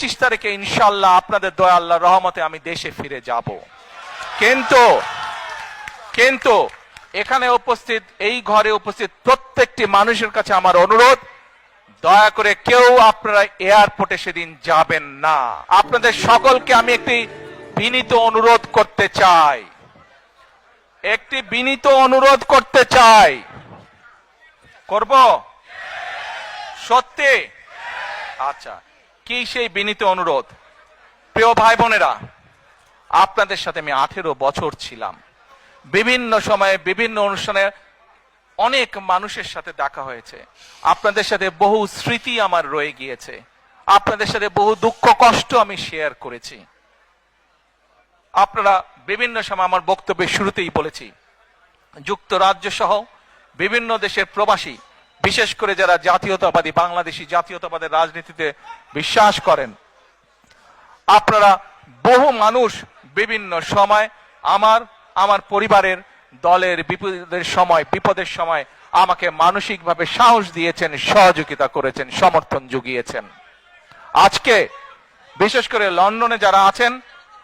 25 তারিখে ইনশাআল্লাহ আপনাদের দয়া আল্লাহর রহমতে আমি দেশে ফিরে যাব। কিন্তু এখানে উপস্থিত, এই ঘরে উপস্থিত প্রত্যেকটি মানুষের কাছে আমার অনুরোধ, দয়া করে কেউ আপনারা এয়ারপোর্টে সেদিন যাবেন না। আপনাদের সকলকে আমি একটি বিনীত অনুরোধ করতে চাই, করব সত্যি? আচ্ছা, কি সেই বিনীত অনুরোধ? প্রিয় ভাই বোনেরা, আপনাদের সাথে আমি 18 বছর ছিলাম। বিভিন্ন সময়ে বিভিন্ন অনুষ্ঠানে অনেক মানুষের সাথে দেখা হয়েছে। আপনাদের সাথে বহু স্মৃতি আমার রয়ে গিয়েছে। আপনাদের সাথে বহু দুঃখ কষ্ট আমি শেয়ার করেছি। আপনারা বিভিন্ন সময়, আমার বক্তব্যের শুরুতেই বলেছি, যুক্তরাজ্য সহ বিভিন্ন দেশের প্রবাসী, বিশেষ করে যারা জাতীয়তাবাদী, বাংলাদেশি জাতীয়তাবাদের রাজনীতিতে বিশ্বাস করেন, আপনারা বহু মানুষ বিভিন্ন সময় আমার পরিবারের, দলের বিপদের সময় আমাকে মানসিকভাবে সাহস দিয়েছেন, সহযোগিতা করেছেন, সমর্থন জুগিয়েছেন। আজকে বিশেষ করে লন্ডনে যারা আছেন,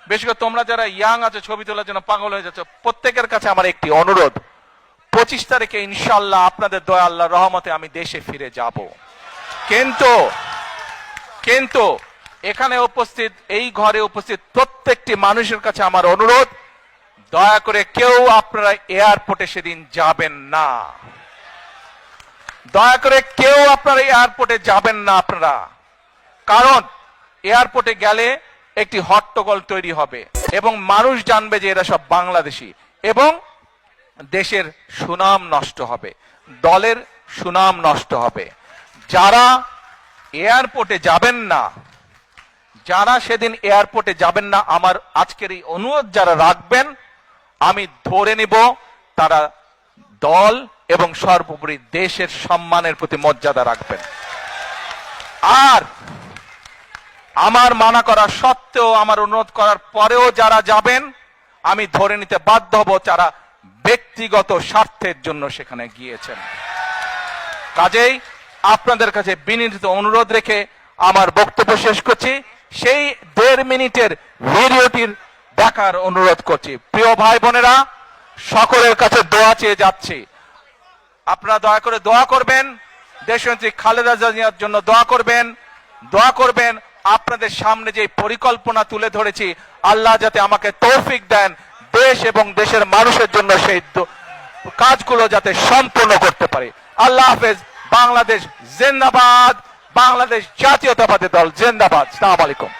বিশেষ করে তোমরা যারা ইয়াং আছো, ছবি তোলার জন্য পাগল হয়ে যাচ্ছ, প্রত্যেকের কাছে আমার একটি অনুরোধ, 25 তারিখে ইনশাআল্লাহ আপনাদের দয়া আল্লাহর রহমতে আমি দেশে ফিরে যাব। কিন্তু এখানে উপস্থিত, এই ঘরে উপস্থিত প্রত্যেকটি মানুষের কাছে আমার অনুরোধ, দয়া করে কেউ আপনারা এয়ারপোর্টে সেদিন যাবেন না। আপনারা, কারণ এয়ারপোর্টে গেলে একটি হট্টগোল তৈরি হবে এবং মানুষ জানবে যে এরা সব বাংলাদেশি, এবং দেশের সুনাম নষ্ট হবে, দলের সুনাম নষ্ট হবে। যারা এয়ারপোর্টে যাবেন না, যারা সেদিন এয়ারপোর্টে যাবেন না, আমার আজকের এই অনুরোধ যারা রাখবেন, আমি ধরে নিব তারা দল এবং সর্বোপরি দেশের সম্মানের প্রতি মর্যাদা রাখবেন। আর আমার মানা করা সত্ত্বেও, আমার অনুরোধ করার পরেও যারা যাবেন, আমি ধরে নিতে বাধ্য হব যারা ব্যক্তিগত স্বার্থের জন্য সেখানে গিয়েছেন। কাজেই আপনাদের কাছে বিনীত অনুরোধ রেখে আমার বক্তব্য শেষ করছি। সেই 1.5 মিনিটের ভিডিওটির দেখার অনুরোধ করছি। প্রিয় ভাই বোনেরা, সকলের কাছে দোয়া চেয়ে যাচ্ছি, আপনারা দয়া করে দোয়া করবেন, দেশনেত্রী খালেদা জিয়ার জন্য দোয়া করবেন। আপনাদের সামনে যে পরিকল্পনা তুলে ধরেছি, আল্লাহ যাতে আমাকে তৌফিক দেন দেশ এবং দেশের মানুষের জন্য সেই কাজগুলো যাতে সম্পূর্ণ করতে পারি। আল্লাহ হাফেজ। বাংলাদেশ জিন্দাবাদ, বাংলাদেশ জাতীয়তাবাদী দল জিন্দাবাদ। আসসালামু আলাইকুম।